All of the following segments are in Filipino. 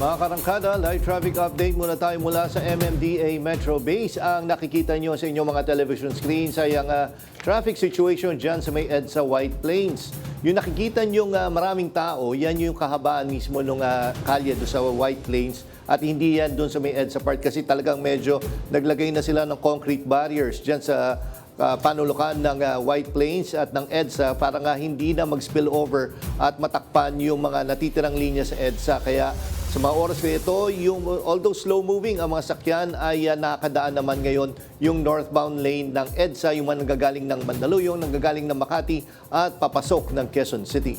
Mga karangkada, live traffic update muna tayo mula sa MMDA Metro Base. Ang nakikita nyo sa inyong mga television screens ay ang traffic situation dyan sa may EDSA White Plains. Yung nakikita nyo maraming tao, yan yung kahabaan mismo ng kalye doon sa White Plains. At hindi yan doon sa may EDSA part kasi talagang medyo naglagay na sila ng concrete barriers dyan sa panulukan ng White Plains at ng EDSA para nga hindi na mag-spill over at matakpan yung mga natitirang linya sa EDSA. Kaya sa mga oras na ito, although slow-moving ang mga sakyan ay nakakadaan naman ngayon yung northbound lane ng EDSA, yung mga nanggagaling ng Mandaluyong, nanggagaling ng Makati at papasok ng Quezon City.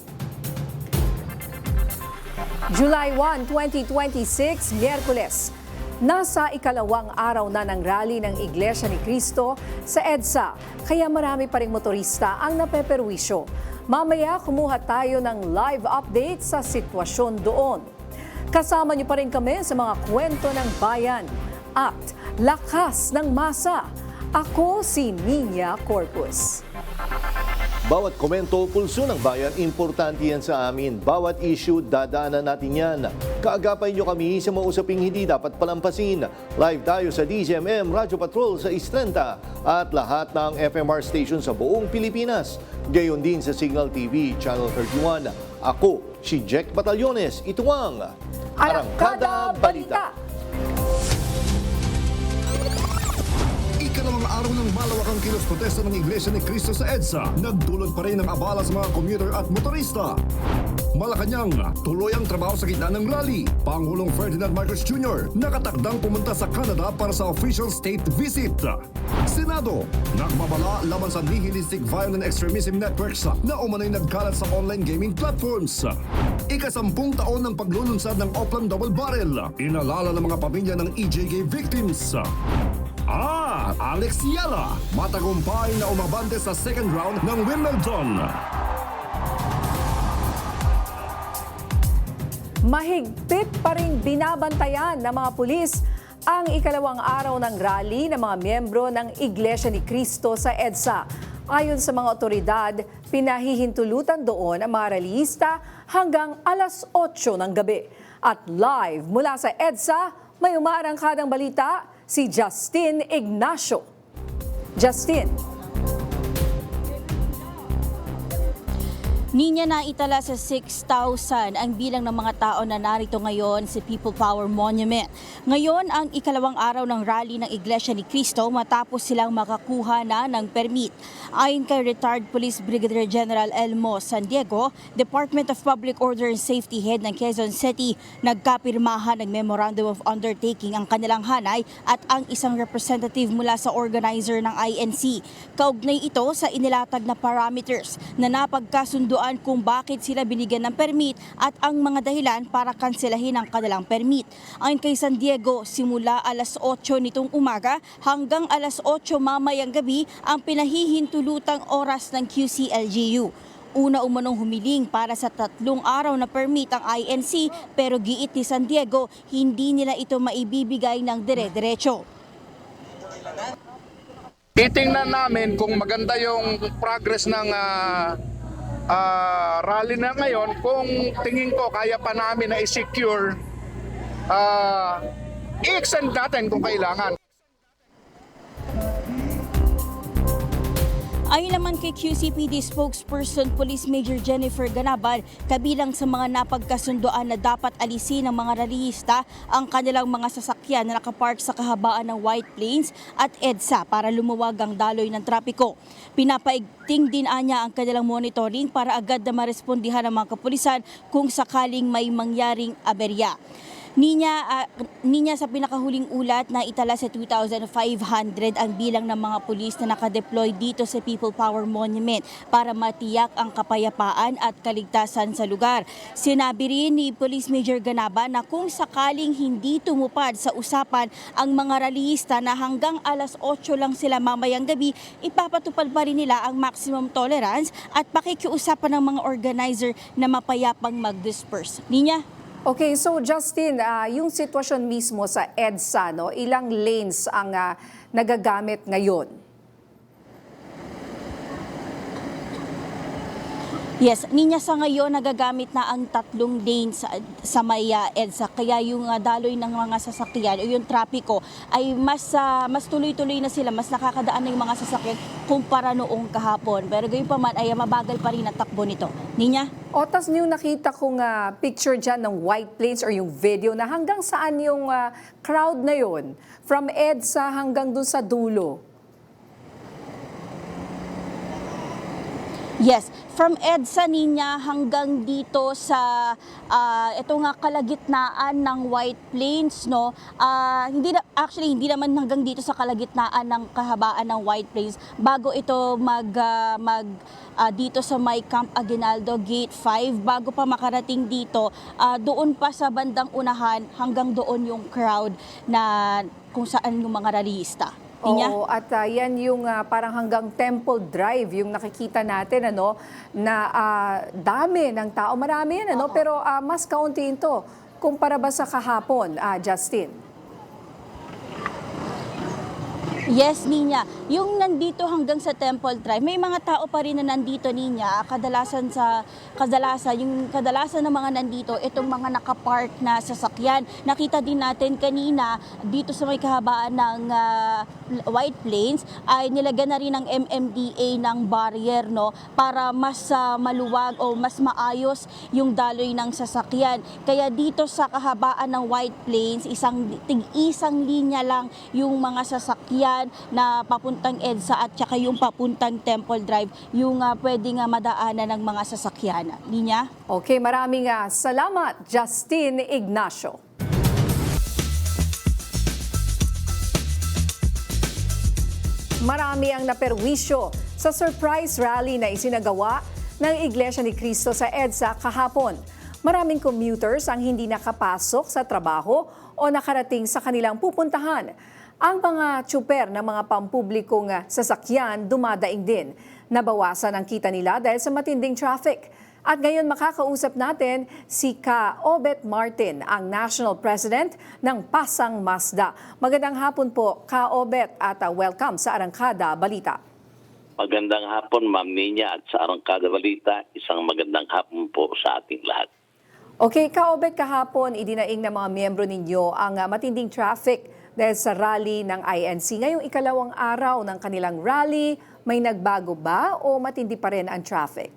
July 1, 2026, Miyerkules. Nasa ikalawang araw na ng rally ng Iglesia ni Cristo sa EDSA, kaya marami pa ring motorista ang napeperwisyo. Mamaya kumuha tayo ng live update sa sitwasyon doon. Kasama niyo pa rin kami sa mga kwento ng bayan at lakas ng masa. Ako si Nina Corpus. Bawat komento, pulso ng bayan, importante yan sa amin. Bawat issue, dadaanan natin yan. Kaagapay nyo kami sa mga usaping hindi dapat palampasin. Live tayo sa DZMM Radyo Patrol sa Istrenta at lahat ng FMR station sa buong Pilipinas. Gayon din sa Signal TV, Channel 31. Ako, si Jack Batallones. Ito ang Arangkada Balita. Ikalawang araw ng malawakang kilos protesta ng Iglesia ni Cristo sa EDSA, nagdulot pa rin ng abala sa mga commuter at motorista. Malacanang, tuloy ang trabaho sa gitna ng rally. Pangulong Ferdinand Marcos Jr. nakatakdang pumunta sa Canada para sa official state visit. Senado, nakababala laban sa nihilistic violent extremism networks na umano'y nagkalat sa online gaming platforms. Ika-10 taon ng paglulunsad ng Oplam Double Barrel, inalala ng mga pamilya ng EJK victims. Alex Yala, matagumpay na umabante sa second round ng Wimbledon. Mahigpit pa rin binabantayan ng mga pulis ang ikalawang araw ng rally ng mga miyembro ng Iglesia ni Cristo sa EDSA. Ayon sa mga otoridad, pinahihintulutan doon ang mga rallyista hanggang alas 8 ng gabi. At live mula sa EDSA, may umaarangkadang balita, si Justin Ignacio. Justin. Ninya na itala sa 6,000 ang bilang ng mga tao na narito ngayon sa People Power Monument. Ngayon ang ikalawang araw ng rally ng Iglesia ni Cristo matapos silang makakuha na ng permit. Ayon kay retired Police Brigadier General Elmo San Diego, Department of Public Order and Safety Head ng Quezon City, nagkapirmahan ng Memorandum of Undertaking ang kanilang hanay at ang isang representative mula sa organizer ng INC. Kaugnay ito sa inilatag na parameters na napagkasunduan kung bakit sila binigyan ng permit at ang mga dahilan para kanselahin ang kanilang permit. Ayon kay San Diego, simula alas 8 nitong umaga hanggang alas 8 mamayang gabi ang pinahihintulutang oras ng QCLGU. Una umanong humiling para sa 3 araw na permit ang INC pero giit ni San Diego, hindi nila ito maibibigay ng dire-diretso. Titingnan namin kung maganda yung progress ng rally na ngayon. Kung tingin ko kaya pa namin na i-secure, i-extend natin kung kailangan. Ayon naman kay QCPD spokesperson Police Major Jennifer Ganaban, kabilang sa mga napagkasundoan na dapat alisin ng mga rallyista ang kanilang mga sasakyan na nakapark sa kahabaan ng White Plains at EDSA para lumuwag ang daloy ng trapiko. Pinapaigting din anya ang kanilang monitoring para agad na marespondihan ng mga kapulisan kung sakaling may mangyaring aberya. Ninya sa pinakahuling ulat na itala sa 2,500 ang bilang ng mga pulis na nakadeploy dito sa People Power Monument para matiyak ang kapayapaan at kaligtasan sa lugar. Sinabi rin ni Police Major Ganaba na kung sakaling hindi tumupad sa usapan ang mga rallyista na hanggang alas 8 lang sila mamayang gabi, ipapatupad pa rin nila ang maximum tolerance at pakikiusapan ng mga organizer na mapayapang mag-disperse. Ninya? Okay, so Justin, yung sitwasyon mismo sa EDSA, no, ilang lanes ang nagagamit ngayon? Yes, Ninya, sa ngayon nagagamit na ang 3 lane sa may EDSA, kaya yung daloy ng mga sasakyan o yung trapiko ay mas tuloy-tuloy na sila, mas nakakadaan na yung mga sasakyan kumpara noong kahapon. Pero gayon pa man ay mabagal pa rin ang takbo nito. Ninya? O, tas yung nakita kong picture dyan ng White Plains or yung video na hanggang saan yung crowd na yon? From EDSA hanggang dun sa dulo. Yes, from EDSA Ninya hanggang dito sa ito nga kalagitnaan ng White Plains, no. Hindi naman hanggang dito sa kalagitnaan ng kahabaan ng White Plains bago ito dito sa may Camp Aguinaldo Gate 5, bago pa makarating dito, doon pa sa bandang unahan hanggang doon yung crowd na kung saan yung mga rallyista. Ninya? Oo, at yan yung parang hanggang Temple Drive, yung nakikita natin, na dami ng tao. Marami yan, pero mas kaunti ito kumpara ba sa kahapon, Justin? Yes, Ninya. Yung nandito hanggang sa Temple Drive, may mga tao pa rin na nandito, Ninya. Kadalasan ng mga nandito, itong mga nakapark na sasakyan. Nakita din natin kanina dito sa may kahabaan ng White Plains ay nilagyan na rin ng MMDA ng barrier, no, para mas maluwag o mas maayos yung daloy ng sasakyan. Kaya dito sa kahabaan ng White Plains, isang linya lang yung mga sasakyan na papuntang EDSA at saka yung papuntang Temple Drive yung pwedeng madaanan ng mga sasakyan. Ninya? Okay, maraming salamat, Justin Ignacio. Marami ang naperwisyo sa surprise rally na isinagawa ng Iglesia ni Cristo sa EDSA kahapon. Maraming commuters ang hindi nakapasok sa trabaho o nakarating sa kanilang pupuntahan. Ang mga tsuper ng mga pampublikong sasakyan dumadaing din. Nabawasan ang kita nila dahil sa matinding traffic. At ngayon makakausap natin si Ka Obet Martin, ang National President ng Pasang Mazda. Magandang hapon po, Ka Obet, at welcome sa Arangkada Balita. Magandang hapon, Ma'am Ninya, at sa Arangkada Balita, isang magandang hapon po sa ating lahat. Okay, Ka Obet, kahapon idinaing ng mga miyembro ninyo ang matinding traffic dahil sa rally ng INC. Ngayong ikalawang araw ng kanilang rally, may nagbago ba o matindi pa rin ang traffic?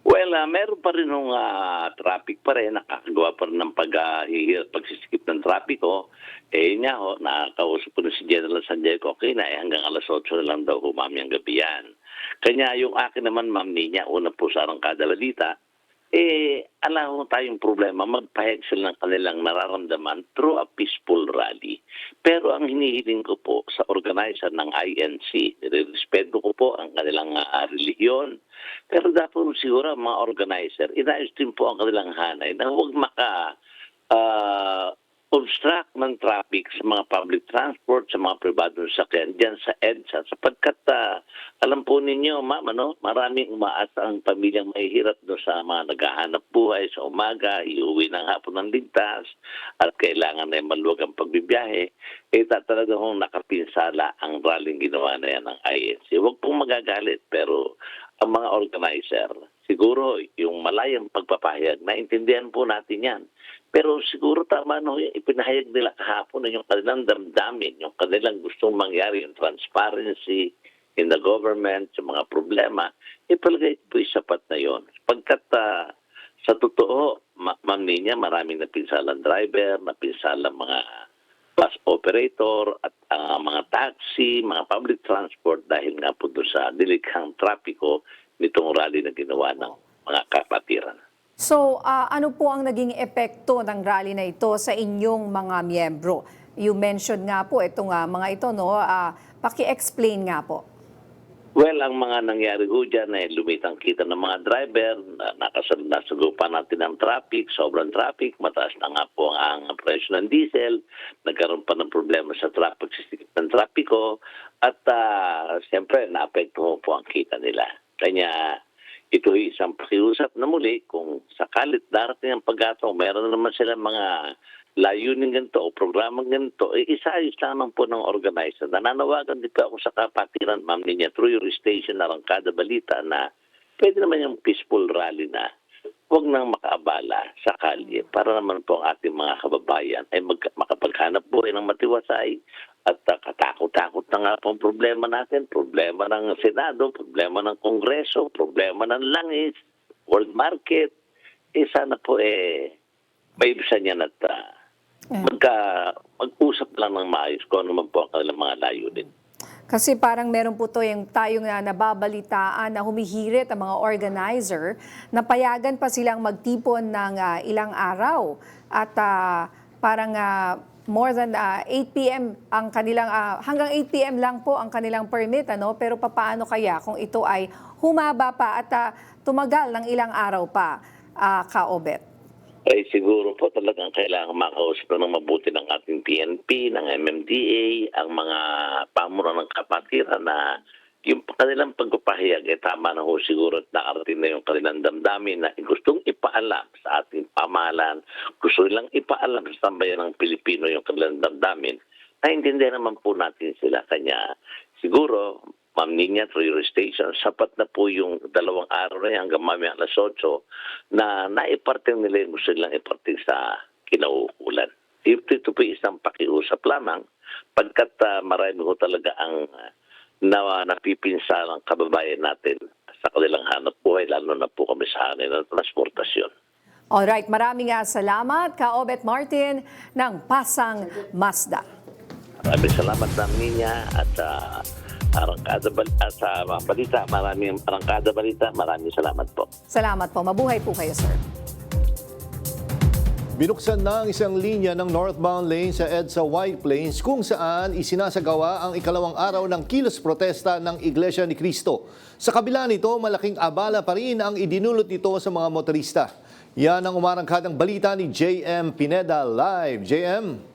Well, meron pa rin ng traffic pa rin, nakakagawa pa rin ng pagsisikip ng trapiko. Nga ho, nakakausap ko na si General San Diego, okay na, hanggang alas 8 na lang daw humami ang gabi yan. Kanya yung akin naman, Ma'am Ninya, una po sa Arangkada Balita, alam mo tayong problema, magpahayag sila ng kanilang nararamdaman through a peaceful rally. Pero ang hinihiling ko po sa organizer ng INC, respeto ko po ang kanilang relihiyon, pero dapat siguro ang mga organizer, inayos din po ang kanilang hanay na huwag obstruct ng traffic sa mga public transport, sa mga pribadong sakyan dyan sa EDSA. Sapagkat alam po ninyo, Ma'am, maraming umaasa ang pamilyang mahihirap doon sa mga naghahanap buhay sa umaga, iuwi ng hapon ng ligtas, at kailangan na maluwag ang pagbibiyahe. Talaga hong nakapinsala ang rallying ginawa na yan ng INC. Huwag pong magagalit, pero ang mga organizer, siguro yung malayang pagpapahayag, naintindihan po natin yan. Pero siguro tama yung ipinahayag nila kahapon na yung kanilang damdamin, yung kanilang gustong mangyari, yung transparency in the government, sa mga problema, palagay po sapat na yon. Pagkat sa totoo, Ma'am Ninya, maraming napinsalang driver, napinsalang mga bus operator at mga taxi, mga public transport dahil nga po doon sa dilikhang trapiko nitong rally na ginawa ng mga kapatiran. So, ano po ang naging epekto ng rally na ito sa inyong mga miyembro? You mentioned nga po itong mga ito, paki-explain nga po. Well, ang mga nangyari ho dyan ay lumitang kita ng mga driver, nasugupan natin ang traffic, sobrang traffic, mataas na nga po ang presyo ng diesel, nagkaroon pa ng problema sa pagsisikip ng trapiko, at siyempre, naapekto po ang kita nila. Kanya, ito ay isang pakiusap na muli kung sakalit darating ang pagkataon, meron na naman sila mga layunin ganito o programang ganito, isaayos lang po ng organizer. Nananawagan din po ako sa kapatiran, Ma'am Ninya, through your station na Arangkada Balita na pwede naman yung peaceful rally na huwag nang makaabala sa kalye para naman po ang ating mga kababayan ay makapaghanap buhay ng matiwasay at katakot-takot na nga po ang problema natin, problema ng Senado, problema ng Kongreso, problema ng langis, world market. Sana po maibsan yan at mag-usap lang ng maayos kung ano man po ang kanilang mga layunin. Kasi parang meron po tayong nababalitaan na humihirit ang mga organizer na payagan pa silang magtipon ng ilang araw at parang more than 8 p.m. ang kanilang hanggang 8 p.m. lang po ang kanilang permit, ano? Pero papaano kaya kung ito ay humaba pa at tumagal ng ilang araw pa, Ka-Obet? Ay siguro po talagang kailangan makausap ng mabuti ng ating PNP, ng MMDA, ang mga pamunuan ng kapatiran na yung kanilang pagpapahayag tama na ho siguro at nakarating na yung kanilang damdamin na gustong ipaalam sa ating pamahalaan, gusto nilang ipaalam sa sambayan ng Pilipino yung kanilang damdamin, naintindihan naman po natin sila. Kanya siguro, Ma'am Nina, through your station, sapat na po yung 2 araw na yan hanggang mamaya alas 8 na naiparting nila yung gusto nilang iparting sa kinauukulan. Ito po isang pakiusap lamang pagkat marami ko talaga ang napipinsalang kababayan natin sa kanilang hanap buhay, lalo na po kami sa kanilang transportasyon. Alright, maraming salamat, Ka-Obet Martin ng Pasang Mazda. Maraming salamat Ma'am Nina at Arangkada sa mga balita. Maraming Arangkada Balita. Maraming salamat po. Salamat po. Mabuhay po kayo, sir. Binuksan na ang isang linya ng northbound lane sa EDSA White Plains kung saan isinasagawa ang ikalawang araw ng kilos protesta ng Iglesia ni Cristo. Sa kabila nito, malaking abala pa rin ang idinulot nito sa mga motorista. Yan ang umarangkadang balita ni JM Pineda live. JM?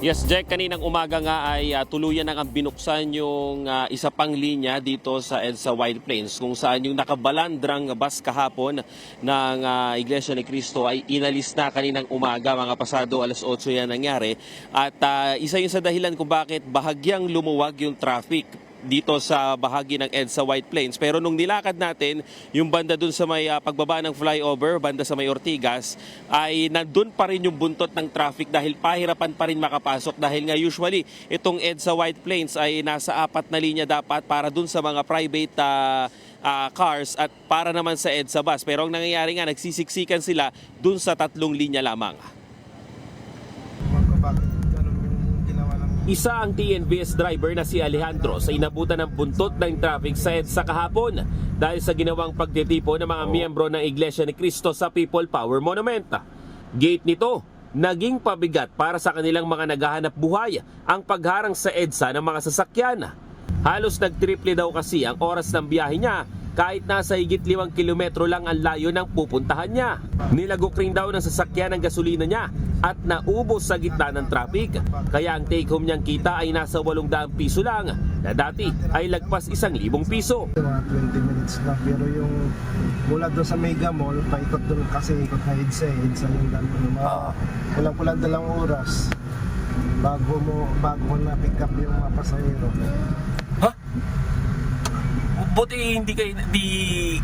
Yes, Jack, kaninang umaga nga ay tuluyan ang binuksan yung isa pang linya dito sa EDSA White Plains kung saan yung nakabalandrang bus kahapon ng Iglesia ni Cristo ay inalis na kaninang umaga, mga pasado alas 8 yan nangyari. At isa yun sa dahilan kung bakit bahagyang lumuwag yung traffic dito sa bahagi ng EDSA White Plains. Pero nung nilakad natin, yung banda dun sa may pagbaba ng flyover, banda sa may Ortigas, ay nandun pa rin yung buntot ng traffic dahil pahirapan pa rin makapasok. Dahil nga usually, itong EDSA White Plains ay nasa 4 na linya dapat para dun sa mga private cars at para naman sa EDSA bus. Pero ang nangyayari nga, nagsisiksikan sila dun sa 3 linya lamang. Isa ang TNVS driver na si Alejandro sa inabutan ng buntot ng traffic sa EDSA kahapon dahil sa ginawang pagtitipo ng mga miyembro ng Iglesia ni Cristo sa People Power Monument. Gate nito, naging pabigat para sa kanilang mga naghahanap buhay ang pagharang sa EDSA ng mga sasakyan. Halos nagtriple daw kasi ang oras ng biyahe niya kahit nasa higit 5 kilometro lang ang layo ng pupuntahan niya. Nilagok rin daw ng sasakyan ang gasolina niya at naubos sa gitna ng traffic. Kaya ang take home niyang kita ay nasa 800 piso lang na dati ay lagpas 1,000 piso. Mga 20 minutes lang, pero yung mula doon sa Mega Mall, paikot doon kasi ikot na EDSA yung gano'n. Kulang-kulang 2 oras bago mo na pick up yung mga pasahero. Buti hindi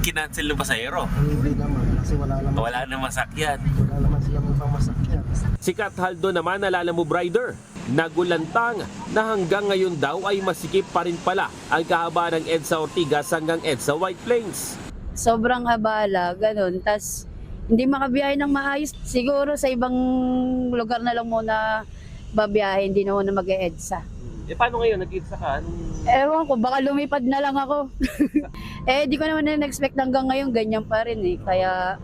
kinancel ng pasahero. Hindi naman, kasi wala naman masakyan. Wala naman sila mga masakyan. Si Kathaldo naman, Nalalamove rider, nagulantang na hanggang ngayon daw ay masikip pa rin pala ang kahaba ng EDSA Ortigas hanggang EDSA White Plains. Sobrang habala, ganun. Tas hindi makabiyahe ng maayos. Siguro sa ibang lugar na lang muna babiyahe, hindi na muna mag-EDSA. Paano ngayon? Nag-EDSA ka? Ewan ko, baka lumipad na lang ako. Di ko naman na-expect hanggang ngayon, ganyan pa rin eh. Kaya,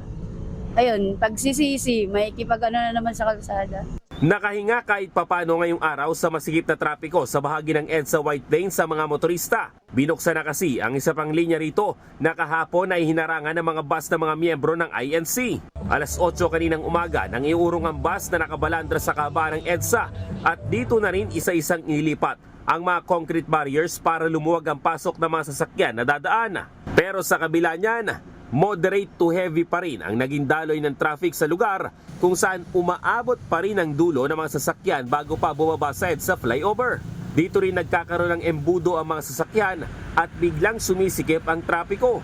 ayun, pagsisisi, may kipag-ano na naman sa kalsada. Nakahinga kahit papano ngayong araw sa masikip na trapiko sa bahagi ng EDSA White Plains sa mga motorista. Binuksan na kasi ang isa pang linya rito na kahapon ay hinarangan ng mga bus ng mga miyembro ng INC. Alas 8 kaninang umaga nang iurong ang bus na nakabalandra sa kahaba ng EDSA at dito na rin isa-isang inilipat ang mga concrete barriers para lumuwag ang pasok ng mga sasakyan na dadaan. Pero sa kabila niyan, moderate to heavy pa rin ang naging daloy ng traffic sa lugar kung saan umaabot pa rin ang dulo ng mga sasakyan bago pa bumaba sa EDSA flyover. Dito rin nagkakaroon ng embudo ang mga sasakyan at biglang sumisikip ang trapiko.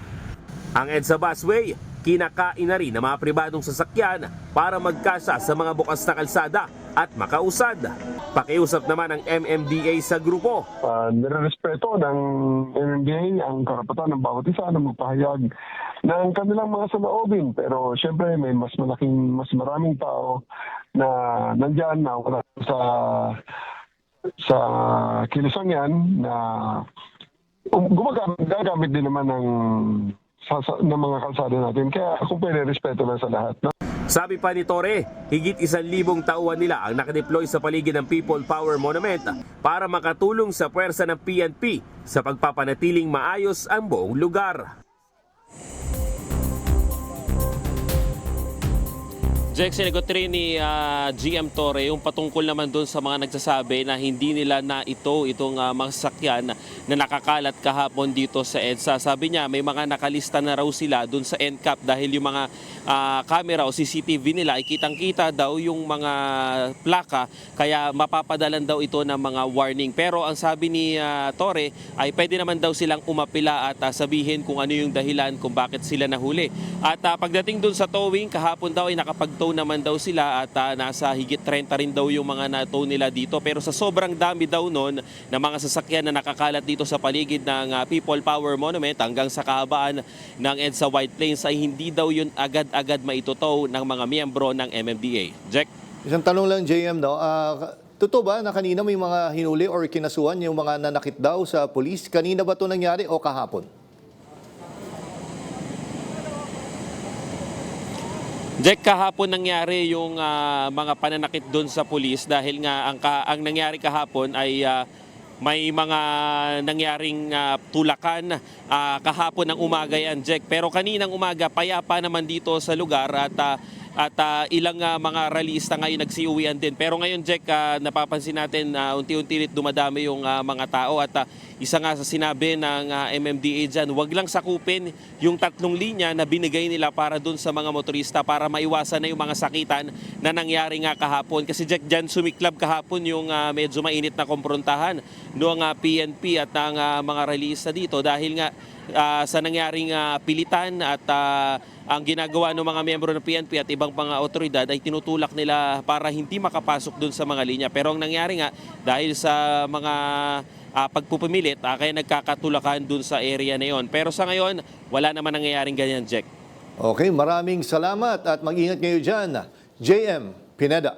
Ang EDSA busway, kinakain na rin ng mga pribadong sasakyan para magkasa sa mga bukas na kalsada at makausad. Pakiusap naman ng MMDA sa grupo. Nirerespeto ng MMDA ang karapatan ng bawat isa na magpahayag ng kanilang mga saloobin. Pero siyempre may mas maraming tao na nandyan na wala sa kilusang yan na gagamit din naman ng mga kalsada natin. Kaya kung pwede, respeto lang sa lahat. No? Sabi pa ni Torre, higit 1,000 tauhan nila ang nakadeploy sa paligid ng People Power Monument para makatulong sa puwersa ng PNP sa pagpapanatiling maayos ang buong lugar. Jack, sinagot rin ni GM Torre yung patungkol naman doon sa mga nagsasabi na hindi nila na itong mga sasakyan na nakakalat kahapon dito sa EDSA. Sabi niya may mga nakalista na raw sila doon sa NCAP dahil yung mga camera o CCTV nila ay kitang-kita daw yung mga plaka kaya mapapadalan daw ito ng mga warning. Pero ang sabi ni Torre ay pwede naman daw silang umapila at sabihin kung ano yung dahilan kung bakit sila nahuli. At pagdating doon sa towing, kahapon daw ay nakapag-tow naman daw sila at nasa higit 30 rin daw yung mga na-tow nila dito. Pero sa sobrang dami daw noon na mga sasakyan na nakakalat dito sa paligid ng People Power Monument hanggang sa kahabaan ng EDSA White Plains ay hindi daw yun agad-agad maitutow ng mga miyembro ng MMDA. Jack? Isang tanong lang, JM, no? Totoo ba na kanina may mga hinuli or kinasuhan yung mga nanakit daw sa polis? Kanina ba ito nangyari o kahapon? Jack, kahapon nangyari yung mga pananakit doon sa pulis dahil nga ang nangyari kahapon ay may mga nangyaring tulakan kahapon ng umaga yan, Jack. Pero kaninang umaga, payapa naman dito sa lugar at ilang mga rallyista ngayon nagsiuwian din. Pero ngayon, Jack, napapansin natin unti-unti dumadami yung mga tao at isa nga sa sinabi ng MMDA dyan, wag lang sakupin yung 3 linya na binigay nila para dun sa mga motorista para maiwasan na yung mga sakitan na nangyari nga kahapon. Kasi Jack, dyan sumiklab kahapon yung medyo mainit na komprontahan noong PNP at ng mga rallyista dito dahil nga sa nangyaring pilitan at ang ginagawa ng mga miyembro ng PNP at ibang mga otoridad ay tinutulak nila para hindi makapasok dun sa mga linya. Pero ang nangyari nga dahil sa mga pagpupumilit, kaya nagkakatulakan dun sa area na yon. Pero sa ngayon, wala naman nangyayaring ganyan, Jack. Okay, maraming salamat at mag-ingat kayo dyan. JM Pineda.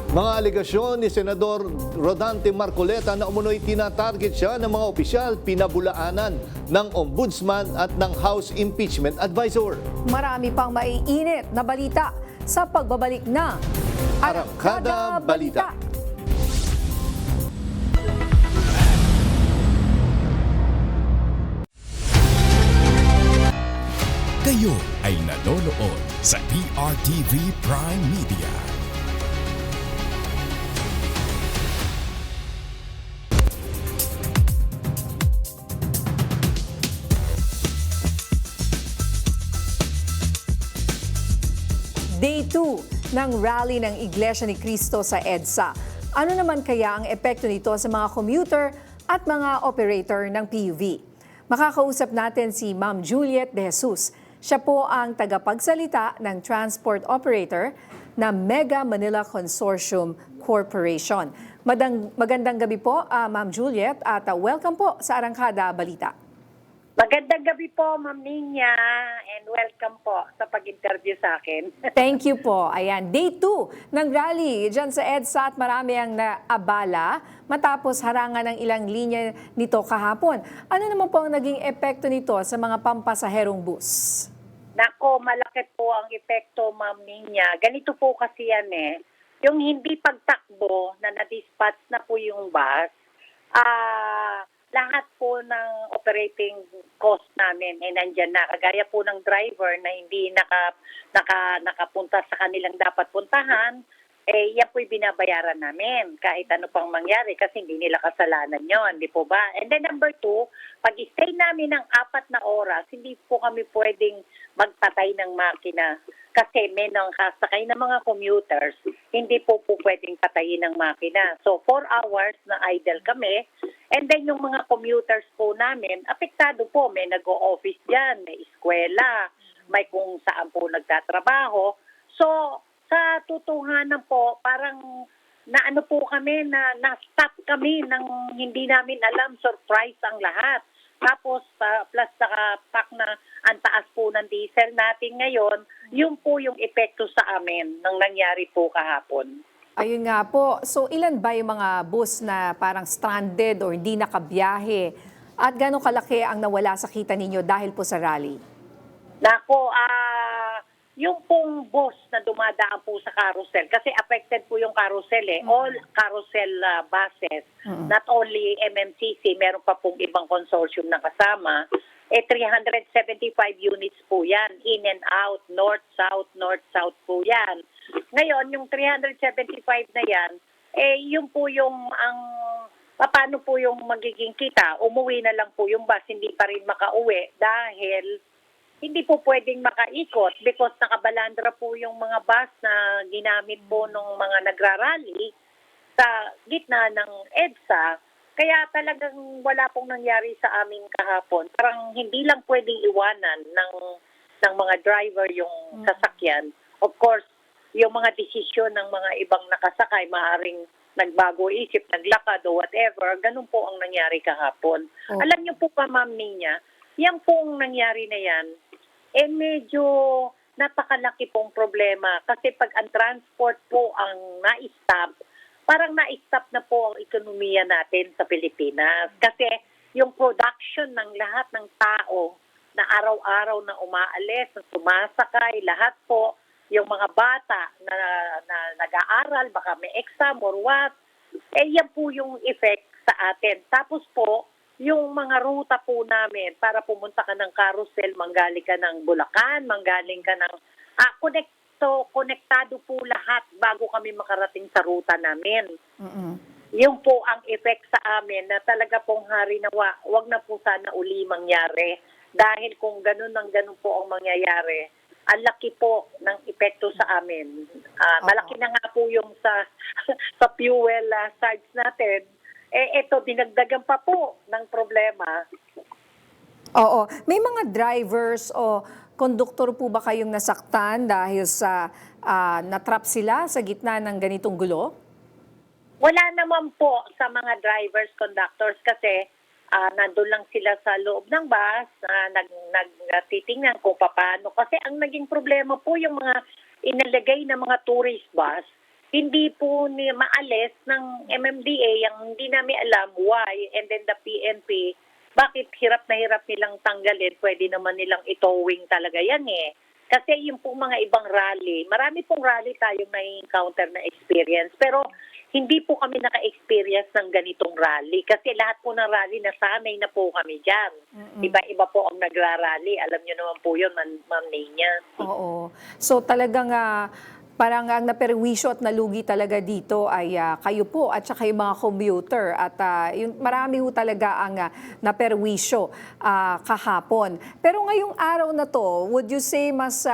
Mga alegasyon ni Senador Rodante Marcoleta na umunoy tinatarget siya ng mga opisyal, pinabulaanan ng Ombudsman at ng House Impeachment Advisor. Marami pang maiinit na balita sa pagbabalik na Arangkada Balita. Kayo ay nanonood sa PRTV Prime Media. Day 2 ng rally ng Iglesia ni Cristo sa EDSA. Ano naman kaya ang epekto nito sa mga commuter at mga operator ng PUV? Makakausap natin si Ma'am Juliet De Jesus. Siya po ang tagapagsalita ng transport operator na Mega Manila Consortium Corporation. Magandang gabi po, Ma'am Juliet, at welcome po sa Arangkada Balita. Magandang gabi po, Ma'am Ninya, and welcome po sa pag-interview sa akin. Thank you po. Ayan, day 2 ng rally dyan sa EDSA at marami ang naabala matapos harangan ng ilang linya nito kahapon. Ano naman po ang naging epekto nito sa mga pampasaherong bus? Nako, malaki po ang epekto, Ma'am Ninya. Ganito po kasi yan yung hindi pagtakbo na na-dispatch na po yung bus, lahat po ng operating cost namin ay nandyan na. Kagaya po ng driver na hindi nakapunta sa kanilang dapat puntahan, yan po'y binabayaran namin kahit ano pang mangyari kasi hindi nila kasalanan yon, di po ba? And then number 2, pag-stay namin ng 4 na oras, hindi po kami pwedeng magpatay ng makina Kasi may nakasakay na mga commuters, hindi po pwedeng patayin ng makina. So 4 hours na idle kami, and then yung mga commuters po namin, apektado po. May nag-o-office dyan, may eskwela, may kung saan po nagtatrabaho. So sa tutuhanan po, parang na po kami, na-stop kami ng hindi namin alam, surprise ang lahat. Tapos plus saka pak na ang taas po ng diesel natin ngayon, yun po yung epekto sa amin ng nangyari po kahapon. Ayun nga po. So ilan ba yung mga bus na parang stranded or hindi nakabiyahe? At gano'ng kalaki ang nawala sa kita ninyo dahil po sa rally? Nako, yung pong bus na dumadaan po sa carousel, kasi affected po yung carousel all carousel buses, not only MMCC, meron pa pong ibang consortium na kasama, 375 units po yan, in and out, north-south po yan. Ngayon, yung 375 na yan, yun po yung paano po yung magiging kita, umuwi na lang po yung bus, hindi pa rin makauwi dahil hindi po pwedeng makaikot because nakabalandra po yung mga bus na ginamit po ng mga nagrarally sa gitna ng EDSA. Kaya talagang wala pong nangyari sa amin kahapon. Parang hindi lang pwedeng iwanan ng mga driver yung sasakyan. Of course, yung mga desisyon ng mga ibang nakasakay, maaaring nagbago isip, naglakad o whatever, ganun po ang nangyari kahapon. Alam niyo po pa, Ma'am Nina, yan pong nangyari na yan, medyo napakalaki pong problema kasi pag ang transport po ang na-stop, parang na-stop na po ang ekonomiya natin sa Pilipinas. Kasi yung production ng lahat ng tao na araw-araw na umaalis, na sumasakay, lahat po, yung mga bata na nag-aaral, baka may exam or what, yan po yung effect sa atin. Tapos po, yung mga ruta po namin para pumunta ka ng carousel, manggaling ka ng Bulacan, manggaling ka ng konektado po lahat bago kami makarating sa ruta namin. Yung po ang effect sa amin na talaga pong harinawa, wag na po sana uli mangyari. Dahil kung ganun po ang mangyayari, ang laki po ng epekto sa amin. Malaki na nga po yung sa fuel surge natin. Ito, dinagdagan pa po ng problema. Oo. May mga drivers o konduktor po ba kayong nasaktan dahil sa natrap sila sa gitna ng ganitong gulo? Wala naman po sa mga drivers, conductors kasi nandun lang sila sa loob ng bus, nagtitingnan kung paano. Kasi ang naging problema po yung mga inalagay na mga tourist bus, hindi po maalis ng MMDA, yung hindi namin alam why, and then the PNP, bakit hirap na hirap nilang tanggalin, pwede naman nilang itowing talaga yan Kasi yung po mga ibang rally, marami pong rally tayong na-encounter na experience, pero hindi po kami naka-experience ng ganitong rally kasi lahat po ng rally nasanay na po kami dyan. Iba-iba po ang nagra-rally. Alam niyo naman po yun, Ma'am Nina. Oo. So talagang parang ang naperwisyo at nalugi talaga dito ay kayo po at saka yung mga commuter at yung marami ho talaga ang naperwisyo kahapon. Pero ngayong araw na to, would you say mas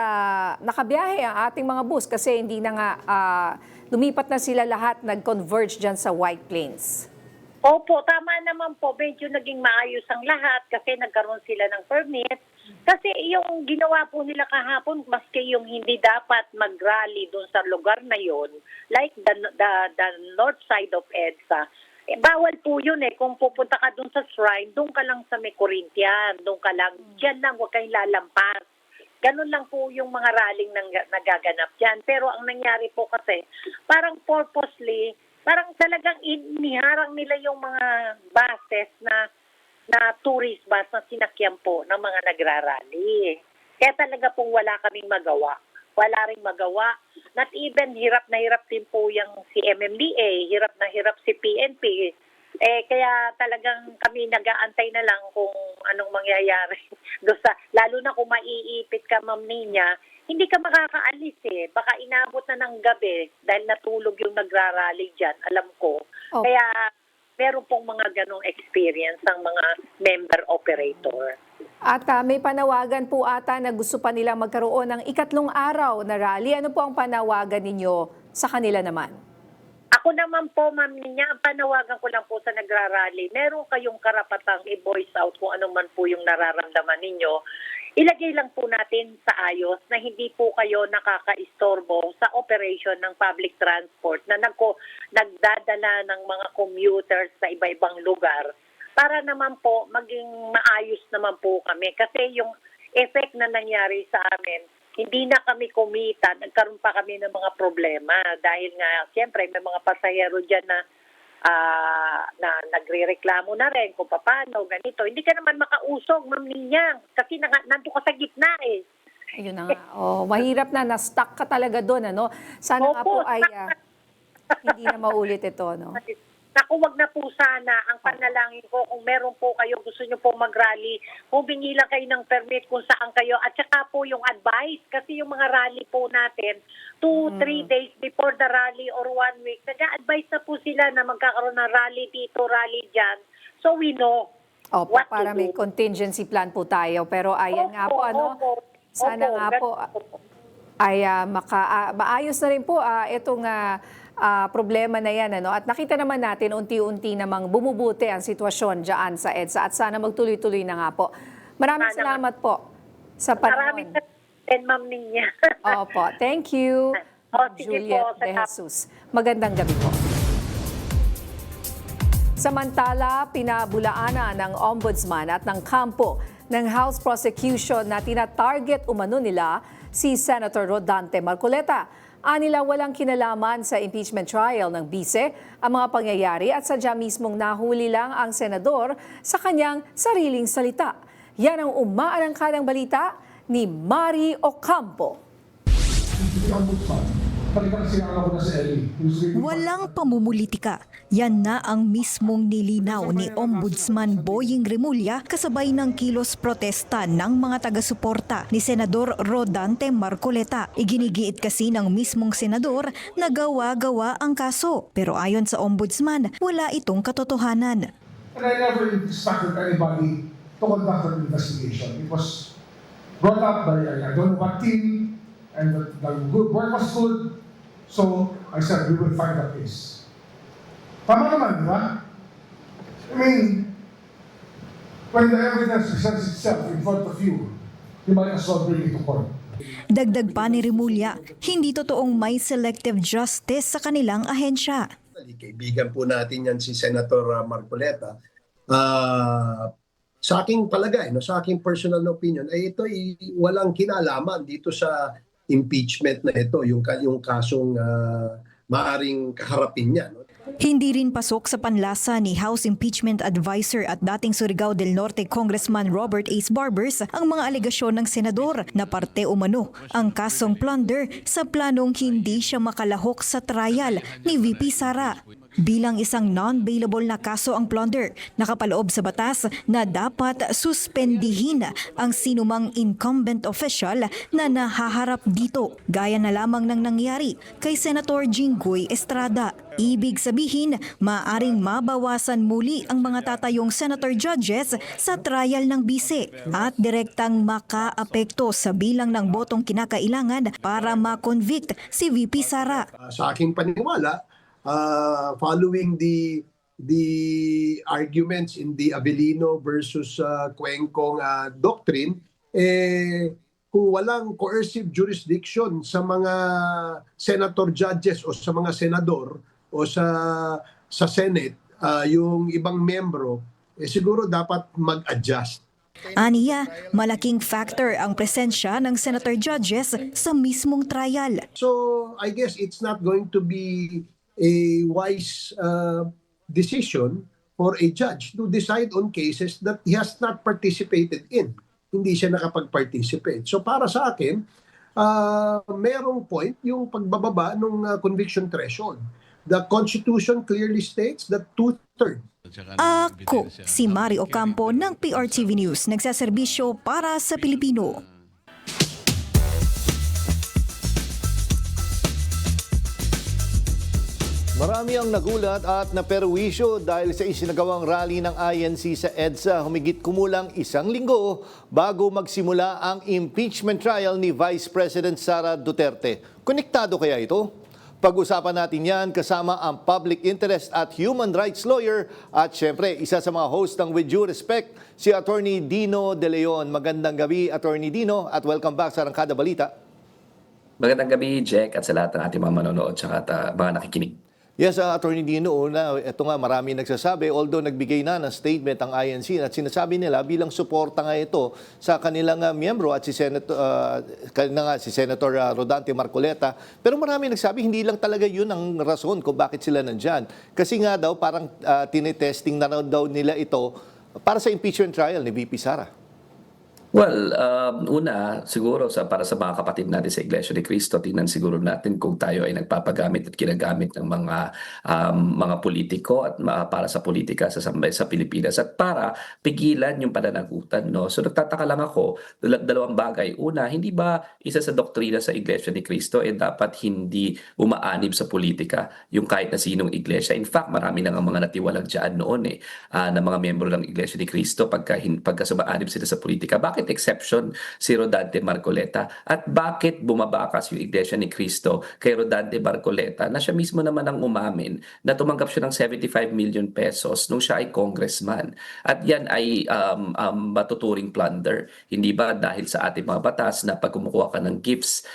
nakabiyahe ang ating mga bus kasi hindi na nga lumipat na sila lahat, nag-converge dyan sa White Plains? Opo, tama naman po. Medyo naging maayos ang lahat kasi nagkaroon sila ng permit. Kasi yung ginawa po nila kahapon, maski yung hindi dapat mag-rally doon sa lugar na yon, like the north side of EDSA, bawal po yun Kung pupunta ka doon sa shrine, doon ka lang sa may Corinthian, doon ka lang, dyan lang, huwag kayong lalampas. Ganun lang po yung mga rallying nagaganap dyan. Pero ang nangyari po kasi, parang purposely, parang talagang iniharang nila yung mga buses na tourist bus na sinakyan po ng mga nagrarally. Kaya talaga pong wala kaming magawa. Wala ring magawa. Not even hirap na hirap din po yung si MMDA, hirap na hirap si PNP. Kaya talagang kami nag-aantay na lang kung anong mangyayari. Lalo na kung maiipit ka, Ma'am Nina, hindi ka makakaalis Baka inabot na ng gabi dahil natulog yung nagrarally dyan, alam ko. Oh. Kaya meron pong mga ganong experience ang mga member operator. At may panawagan po ata na gusto pa nilang magkaroon ng ikatlong araw na rally. Ano po ang panawagan ninyo sa kanila naman? Ako naman po, Ma'am Ninya, ang panawagan ko lang po sa nagrarally, meron kayong karapatang i-voice out kung ano man po yung nararamdaman ninyo. Ilagay lang po natin sa ayos na hindi po kayo nakakaistorbo sa operation ng public transport na nagdadala ng mga commuters sa iba-ibang lugar para naman po maging maayos naman po kami. Kasi yung effect na nangyari sa amin, hindi na kami kumita, nagkaroon pa kami ng mga problema dahil nga siyempre may mga pasahero dyan na nagrereklamo na rin kung paano, ganito. Hindi ka naman makausog, Ma'am Ninyang, kasi nandun ka sa gitna eh. Ayun na nga. Mahirap na, na-stuck ka talaga doon. Ano? Sana nga po ay hindi na maulit ito. No? Naku, wag na po sana. Ang panalangin ko, kung meron po kayo, gusto nyo po mag-rally, humingi lang kayo ng permit kung saan kayo. At saka po yung advice, kasi yung mga rally po natin, 2-3 days before the rally or 1 week, nag-advise na po sila na magkakaroon ng rally dito, rally dyan. So we know what para to may do. contingency plan po tayo. Pero ayan nga po, sana nga po ay maayos na rin po itong problema na yan. At nakita naman natin unti-unti namang bumubuti ang sitwasyon dyan sa EDSA at sana magtuloy-tuloy na nga po. Maraming salamat po sa panahon. Maraming salamat, Ma'am Ninya. Opo, thank you, Sige Juliet po, De Jesus. Magandang gabi po. Samantala, pinabulaanan ng Ombudsman at ng kampo ng House Prosecution na tina-target umano nila si Senator Rodante Marcoleta. Anila walang kinalaman sa impeachment trial ng bise ang mga pangyayari at sadya mismong nahuli lang ang senador sa kanyang sariling salita. Yan ang umaarangkadang balita ni Mari Ocampo. Walang pamumulitika. Yan na ang mismong nilinaw ni Ombudsman Boying Remulla kasabay ng kilos protesta ng mga taga-suporta ni Senador Rodante Marcoleta. Iginigiit kasi ng mismong senador na gawa-gawa ang kaso. Pero ayon sa Ombudsman, wala itong katotohanan. And I never instructed anybody to conduct an investigation. It was brought up by I don't know what team, and the good work was good. So I said, we will find a case. Tama naman, di ba? I mean, when the evidence presents itself in front of you, you might as well bring it to court. Dagdag pa ni Remulla, hindi totoong may selective justice sa kanilang ahensya. Kaibigan po natin yan si Senator Marcoleta. Sa aking palagay, sa aking personal opinion, ay ito walang kinalaman dito sa impeachment na ito, yung kasong maaring kaharapin niya. Hindi rin pasok sa panlasa ni House Impeachment Advisor at dating Surigao del Norte Congressman Robert Ace Barbers ang mga alegasyon ng senador na parte umano ang kasong plunder sa planong hindi siya makalahok sa trial ni VP Sara. Bilang isang non-bailable na kaso ang plunder, nakapaloob sa batas na dapat suspendihin ang sinumang incumbent official na nahaharap dito, gaya na lamang ng nangyari kay Senator Jinggoy Estrada. Ibig sabihin, maaring mabawasan muli ang mga tatayong senator judges sa trial ng bise at direktang makaapekto sa bilang ng botong kinakailangan para ma-convict si VP Sara. Sa aking paniwala, following the arguments in the Avellino versus Cuencong doctrine, kung walang coercive jurisdiction sa mga senator judges o sa mga senador o sa Senate, yung ibang membro, siguro dapat mag-adjust. Aniya, malaking factor ang presensya ng senator judges sa mismong trial. So I guess it's not going to be a wise decision for a judge to decide on cases that he has not participated in. Hindi siya nakapag-participate. So para sa akin, merong point yung pagbababa ng conviction threshold. The Constitution clearly states that 2/3. Ako, si Mari Ocampo ng PRTV News, nagsaserbisyo para sa Pilipino. Marami ang nagulat at naperwisyo dahil sa isinagawang rally ng INC sa EDSA humigit kumulang 1 linggo bago magsimula ang impeachment trial ni Vice President Sara Duterte. Konektado kaya ito? Pag-usapan natin yan kasama ang public interest at human rights lawyer at syempre isa sa mga host ng With Due Respect, si Attorney Dino De Leon. Magandang gabi, Attorney Dino, at welcome back sa Arangkada Balita. Magandang gabi, Jack, at sa lahat ng ating mga manonood at mga nakikinig. Yes, Attorney Dino, ito nga marami nagsasabi, although nagbigay na ng statement ang INC at sinasabi nila bilang suporta nga ito sa kanilang miyembro at si Senator Rodante Marcoleta. Pero marami nagsabi, hindi lang talaga yun ang rason kung bakit sila nandyan. Kasi nga daw, parang tinetesting na daw nila ito para sa impeachment trial ni VP Sara. Well, una, siguro para sa mga kapatid natin sa Iglesia ni Cristo, tingnan siguro natin kung tayo ay nagpapagamit at ginagamit ng mga politiko at para sa politika sa Pilipinas at para pigilan yung pananagutan. No? So nagtataka lang ako, dalawang bagay. Una, hindi ba isa sa doktrina sa Iglesia ni Cristo dapat hindi umaanib sa politika yung kahit na sinong iglesia? In fact, marami na nga mga natiwalag dyan noon na mga miyembro ng Iglesia ni Cristo pagka sumaanib sila sa politika. Bakit exception si Rodante Marcoleta at bakit bumabakas yung Iglesia ni Cristo kay Rodante Marcoleta na siya mismo naman ang umamin na tumanggap siya ng 75 million pesos nung siya ay congressman at yan ay matuturing plunder, hindi ba dahil sa ating mga batas na pag kumukuha ka ng gifts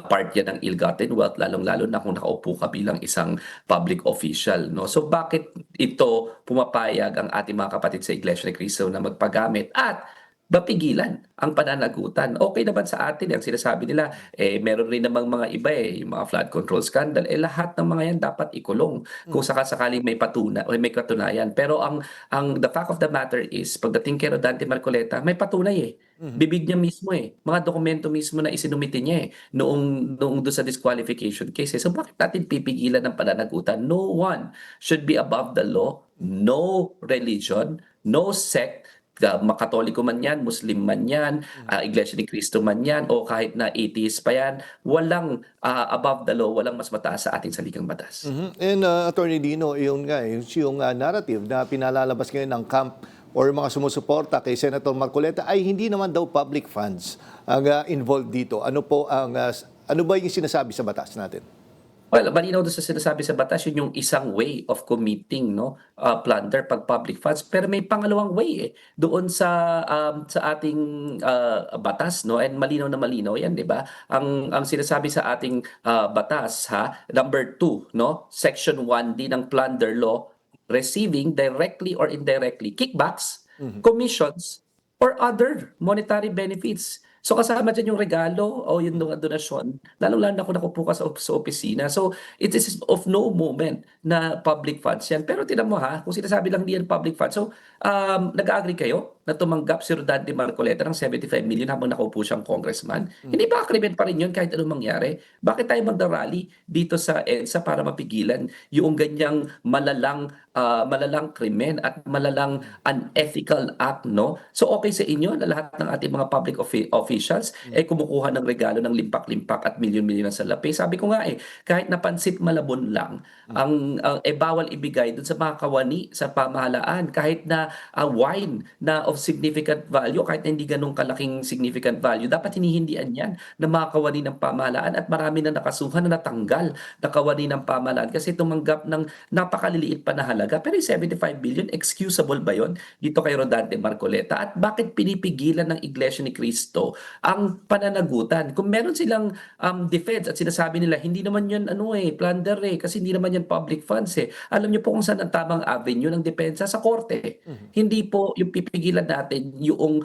part yan ng ill-gotten wealth, lalong-lalo na kung nakaupo ka bilang isang public official, no? So bakit ito pumapayag ang ating mga kapatid sa Iglesia ni Cristo na magpagamit at mapigilan ang pananagutan? Okay naman sa atin ang sinasabi nila, meron rin namang mga iba yung mga flood control scandal, lahat ng mga yan dapat ikulong kung sakasakaling may katunayan. Pero the fact of the matter is, pagdating kay Rodante Marcoleta, may patunay bibig niya mismo mga dokumento mismo na isinumite niya noong doon sa disqualification cases. So bakit natin pipigilan ng pananagutan? No one should be above the law, no religion, no sect, Makatoliko man yan, Muslim man yan, Iglesia ni Cristo man yan, o kahit na atheist pa yan, walang above the law, walang mas mataas sa ating saligang batas. And Attorney Dino, yung narrative na pinalalabas ngayon ng camp or mga sumusuporta kay Senator Marcoleta ay hindi naman daw public funds ang involved dito. Ano ba yung sinasabi sa batas natin? Well, malinaw doon sa sinasabi sa batas, yun yung isang way of committing plunder pag public funds. Pero may pangalawang way doon sa ating batas, no? And malinaw na malinaw yan, di ba? Ang sinasabi sa ating batas, number 2, no? Section 1D ng plunder law, receiving directly or indirectly kickbacks, commissions, or other monetary benefits. So kasama dyan yung regalo o yung donasyon, lalong-lalo na kung nakupo ka sa opisina. So it is of no moment na public funds yan. Pero tinan mo kung sinasabi lang diyan public funds. So nag-agree kayo na tumanggap si Rodante Marcoleta ng 75 million habang nakaupo siyang congressman. Hindi ba krimen pa rin yun kahit anong mangyari? Bakit tayo magda-rally dito sa EDSA para mapigilan yung ganyang malalang krimen at malalang unethical act, no? So okay sa inyo na lahat ng ating mga public officials kumukuha ng regalo ng limpak-limpak at milyon-milyon ng salapi. Sabi ko nga kahit napansit malabon lang ang bawal ibigay dun sa mga kawani sa pamahalaan, kahit na wine na of significant value, kahit na hindi ganun kalaking significant value, dapat hinihindian yan ng mga kawani ng pamahalaan at marami na nakasuhan na natanggal na kawani ng pamahalaan kasi tumanggap ng napakaliliit pa na halaga. Pero yung 75 billion, excusable ba yun dito kay Rodante Marcoleta? At bakit pinipigilan ng Iglesia ni Cristo ang pananagutan? Kung meron silang defense at sinasabi nila, hindi naman yun plunder kasi hindi naman yan public funds Alam niyo po kung saan ang tamang avenue ng depensa? Sa korte. Hindi po yung pipigilan natin yung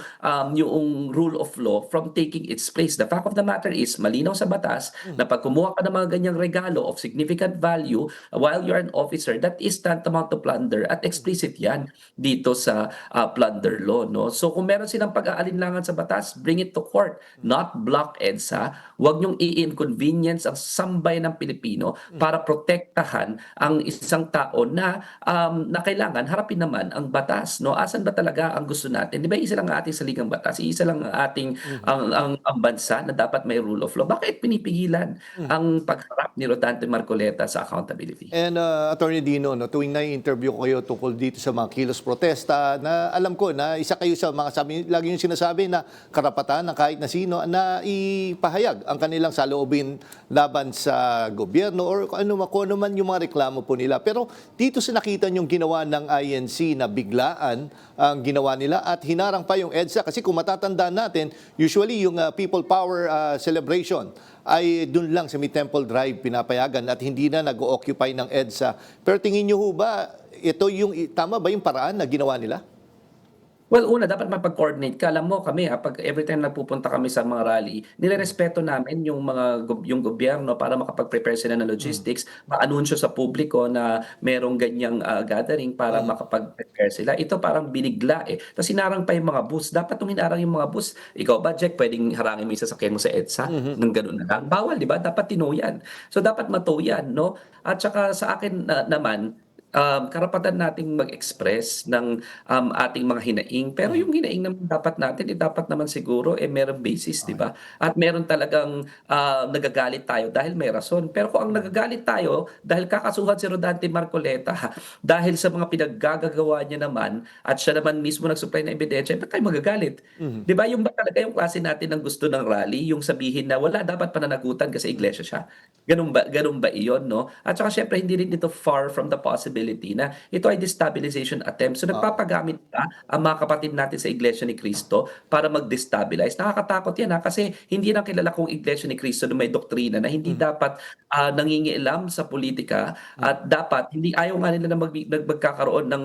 rule of law from taking its place. The fact of the matter is, malinaw sa batas na pag kumuha ka ng mga ganyang regalo of significant value while you're an officer, that is tantamount to plunder at explicit yan dito sa plunder law, no? So kung meron silang pag-aalinlangan sa batas, bring it to court, not block EDSA. Huwag niyong i-inconvenience ang sambayan ng Pilipino para protektahan ang isang tao na kailangan harapin naman ang batas, no? Asan ba talaga ang gusto natin? Di ba isa lang ang ating saligang batas, isa lang ang ating ang bansa na dapat may rule of law. Bakit pinipigilan ang pagharap ni Rodante Marcoleta sa accountability? And Attorney Dino, no, tuwing na-interview ko kayo tungkol dito sa mga kilos protesta, na alam ko na isa kayo sa mga lagi yung sinasabi na karapatan ng kahit na sino na ipahayag ang kanilang saloobin laban sa gobyerno or kung ano man yung mga reklamo po nila. Pero dito sa nakita yung ginawa ng INC na biglaan ang ginawa nila at hinarang pa yung EDSA kasi kung matatandaan natin, usually yung People Power celebration ay dun lang sa May Temple Drive pinapayagan at hindi na nag-occupy ng EDSA. Pero tingin niyo ho ba, tama ba yung paraan na ginawa nila? Well, una, dapat mapag-coordinate ka. Alam mo kami, pag every time nagpupunta kami sa mga rally, nilerespeto namin yung gobyerno para makapag-prepare sila ng logistics, ma-anunsyo sa publiko na merong ganyang gathering para makapag-prepare sila. Ito parang binigla eh. Tapos hinarang pa yung mga bus. Dapat nung hinarang yung mga bus, ikaw ba, Jack, pwedeng harangin mo yung sasakyan mo sa EDSA? Nang gano'n na lang. Bawal, di ba? Dapat tinuyan. So dapat matuyan, no? At saka sa akin naman, karapatan nating mag-express ng ating mga hinaing. Pero yung hinaing naman dapat natin, dapat naman siguro meron basis, di ba? At meron talagang nagagalit tayo dahil may rason. Pero kung ang nagagalit tayo dahil kakasuhan si Rodante Marcoleta, dahil sa mga pinaggagawa niya naman, at siya naman mismo nag-supply ng ebidensya, ba't tayo magagalit? Di ba? Yung ba talaga yung klase natin ng gusto ng rally, yung sabihin na wala dapat pananagutan kasi iglesia siya. Ganun ba iyon, no? At saka syempre, hindi rin ito far from the possibility na ito ay destabilization attempt. So nagpapagamit ka ang mga kapatid natin sa Iglesia ni Cristo para mag-destabilize. Nakakatakot yan kasi hindi na kilala kong Iglesia ni Cristo na may doktrina na hindi dapat nangingialam sa politika at dapat, hindi ayaw nga nila na magkakaroon ng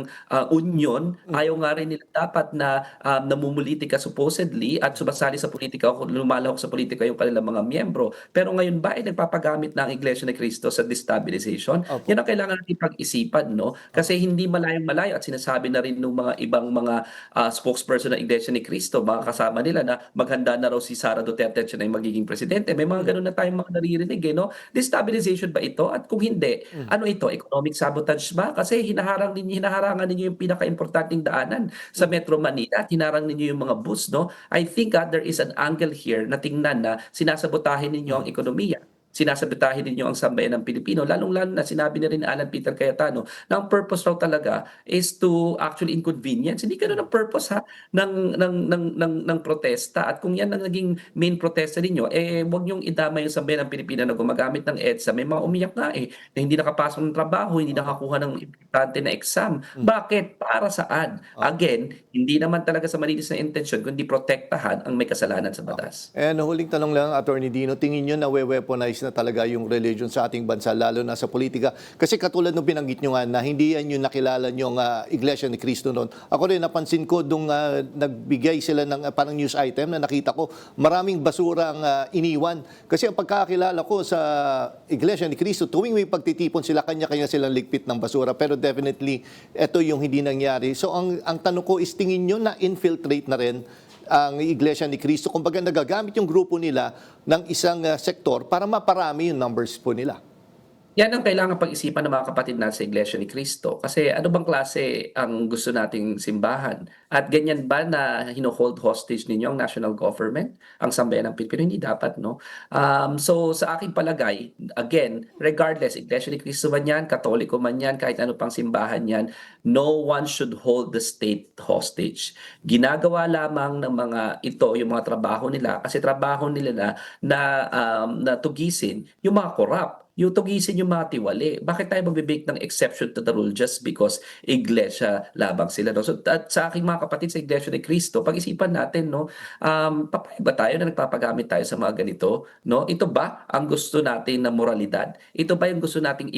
union, ayaw nga rin nila dapat na namumulitika supposedly at sumasali sa politika o lumalahok sa politika yung kanilang mga miyembro. Pero ngayon ba ay nagpapagamit na ang Iglesia ni Cristo sa destabilization? Yan ang kailangan natin pag-isipan, no? Kasi hindi malayong-malayo at sinasabi na rin ng mga ibang mga spokesperson ng Iglesia ni Cristo, mga kasama nila na maghanda na raw si Sara Duterte at siya na yung magiging presidente. May mga ganun na tayong mga naririnig, no? Destabilization ba ito? At kung hindi, ano ito? Economic sabotage ba? Kasi hinaharangan ninyo yung pinaka-importanting daanan sa Metro Manila at hinarang ninyo yung mga bus, no? I think there is an angle here na tingnan na sinasabotahin ninyo ang ekonomiya. Sinasabotahin ninyo ang sambayan ng Pilipino, lalong-lalo na sinabi na rin ni Alan Peter Cayetano na ang purpose raw talaga is to actually inconvenience. Hindi ganun ang purpose ng protesta. At kung yan ang naging main protesta ninyo, wag niyong idama yung sambayan ng Pilipino na gumagamit ng EDSA. May mga umiyak nga na hindi nakapasok ng trabaho, hindi nakakuha ng importante na exam. Bakit? Para saan? Again, hindi naman talaga sa malinis na intensyon, kundi protektahan ang may kasalanan sa batas. And huling tanong lang, Attorney Dino, tingin nyo na weaponize na talaga yung religion sa ating bansa, lalo na sa politika? Kasi katulad nung binanggit nyo nga na hindi yan yung nakilala nyo Iglesia ni Cristo noon. Ako rin, napansin ko nung nagbigay sila ng parang news item na nakita ko, maraming basura ang iniwan. Kasi ang pagkakilala ko sa Iglesia ni Cristo, tuwing may pagtitipon sila, kanya-kanya silang ligpit ng basura. Pero definitely, ito yung hindi nangyari. So ang tanong ko is, tingin nyo na infiltrate na rin ang Iglesia ni Cristo? Kumbaga nagagamit yung grupo nila ng isang sektor para maparami yung numbers po nila. Yan ang kailangan pag-isipan ng mga kapatid natin sa Iglesia ni Cristo. Kasi ano bang klase ang gusto nating simbahan? At ganyan ba na hino-hold hostage ninyo ang national government, ang sambayan ng Pilipino? Hindi dapat, no? So sa aking palagay, again, regardless, Iglesia ni Cristo man yan, Katoliko man yan, kahit ano pang simbahan yan, no one should hold the state hostage. Ginagawa lamang ng mga ito, yung mga trabaho nila, kasi trabaho nila na tugisin yung mga corrupt, yung tugisin yung mga tiwali. Bakit tayo magbibake ng exception to the rule just because iglesia labang sila? No? So, at sa aking mga kapatid sa Iglesia ni Cristo, pag-isipan natin, no, papayag ba tayo na nagpapagamit tayo sa mga ganito? No? Ito ba ang gusto natin na moralidad? Ito ba yung gusto nating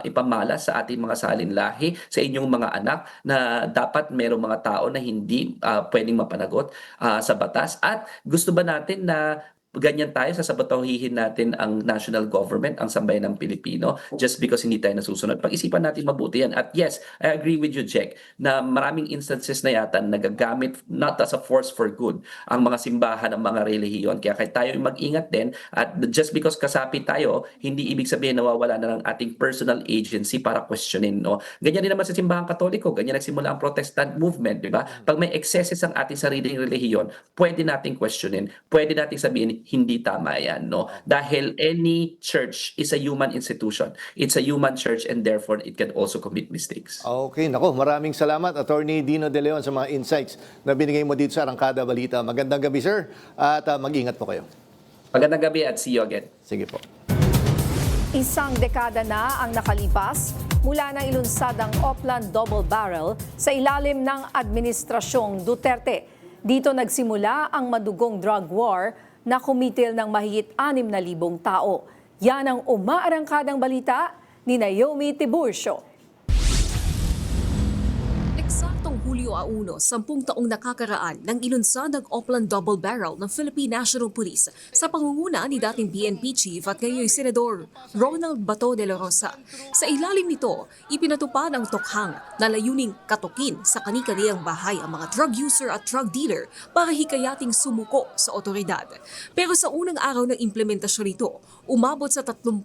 ipamalas sa ating mga salinlahi, sa inyong mga anak, na dapat merong mga tao na hindi pwedeng mapanagot sa batas? At gusto ba natin na ganyan tayo, sasabotahihin natin ang national government, ang sambayan ng Pilipino, just because hindi tayo nasusunod. Pag-isipan natin mabuti yan. At yes, I agree with you, Jack, na maraming instances na yata nagagamit not as a force for good ang mga simbahan, ang mga relihiyon. Kaya kahit tayo mag-ingat din, at just because kasapi tayo, hindi ibig sabihin nawawala na ng ating personal agency para questionin. No? Ganyan din naman sa simbahan katoliko, ganyan nagsimula ang Protestant movement, di ba? Pag may excesses ang ating sariling relihiyon, pwede nating questionin, pwede nating sabihin, hindi tama yan. No? Dahil any church is a human institution. It's a human church and therefore it can also commit mistakes. Okay, nako, maraming salamat Attorney Dino De Leon sa mga insights na binigay mo dito sa Arangkada Balita. Magandang gabi, sir, at mag-ingat po kayo. Magandang gabi at see you again. Sige po. Isang dekada na ang nakalipas mula nang ilunsad ang Oplan Double Barrel sa ilalim ng Administrasyong Duterte. Dito nagsimula ang madugong drug war na kumitil ng mahigit 6,000 tao. Yan ang umaarangkadang balita ni Naomi Tiburcio. Eksaktong Hulyo 1, 10 taong nakakaraan nang ilunsad ang Oplan Double Barrel ng Philippine National Police sa pangunguna ni dating PNP Chief at ngayon Senador Ronald Bato de la Rosa. Sa ilalim nito, ipinatupad ang tokhang na layuning katukin sa kani-kaniyang bahay ang mga drug user at drug dealer para hikayating sumuko sa otoridad. Pero sa unang araw ng implementasyon nito, umabot sa 39